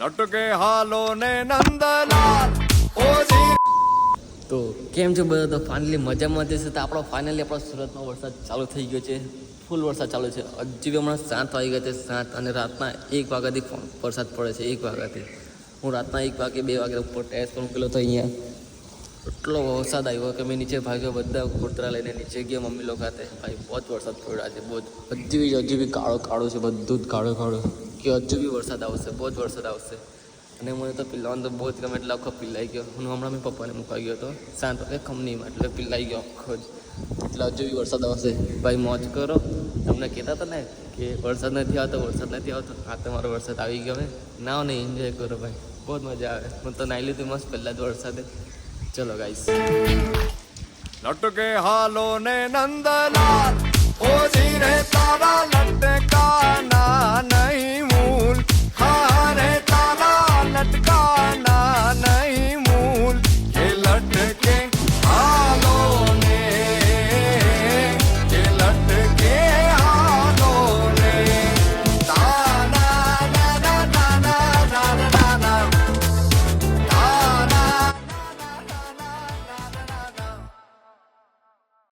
લટકે હાલો ને નંદલાલ તો કેમ છે બધા? તો ફાઇનલી મજામાં જશે. તો ફાઇનલી સુરતમાં વરસાદ ચાલુ થઈ ગયો છે. ફૂલ વરસાદ ચાલુ છે. હજી બી હમણાં 7 વાગી ગયા છે. 7 અને રાતના 1 વાગ્યાથી વરસાદ પડે છે. 1 વાગ્યાથી હું રાતના 1 વાગે 2 વાગે ઉપર ટેસ્ટ પણ પેલો તો અહીંયા એટલો વરસાદ આવ્યો કે મેં નીચે ભાગ્યો. બધા કૂતરા લઈને નીચે ગયા મમ્મી લોકો સાથે. ભાઈ બહુ જ વરસાદ પડ્યો છે. બહુ જ હજી બી કાળો છે. બધું જ કાળું કે હજુ બી વરસાદ આવશે. બહુ જ વરસાદ આવશે. અને મને તો પીલાવાનું તો બહુ જ ગમે એટલે આખો પીલાઈ ગયો. હું હમણાં મેં પપ્પાને મૂકાઈ ગયો હતો 7 વાગે કંપનીમાં, એટલે પીલાઈ ગયો આખો જ. એટલે હજુ બી વરસાદ આવશે. ભાઈ મોજ કરો. તમને કહેતા હતા ને કે વરસાદ નથી આવતો. આ તમારો વરસાદ આવી ગયો. હવે નાવ ને એન્જોય કરો ભાઈ, બહુ જ મજા આવે. હું તો નાહી લીધું મસ્ત પહેલાં જ વરસાદે. ચલો ગાઈસ. લટકે હાલો ને નંદલાલ ઓ ધીરે તારા લટકાના નહીં